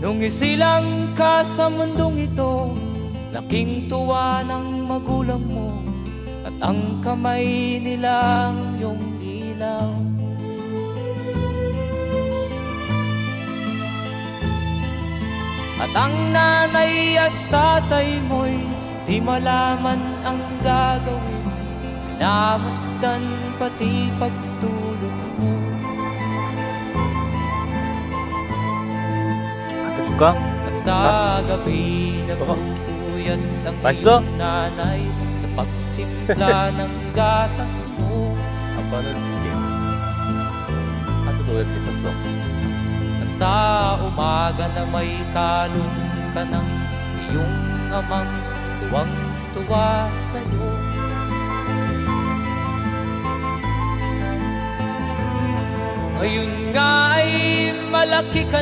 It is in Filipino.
Nung isilang ka sa mundong ito, laking tuwa ng magulang mo, at ang kamay nilang iyong ilaw. At ang nanay at tatay mo'y di malaman ang gagawin, pinamasdan pati pagtulog mo. Ka? At sa gabi nagpupuyat ang Pasto? iyong nanay sa pagtimpla ng gatas mo. Apa na rin? Ato tulad si Pasto. At sa umaga na may kalong ka ng iyong amang tuwang-tuwa sa'yo. Ngayon nga ay malaki ka na,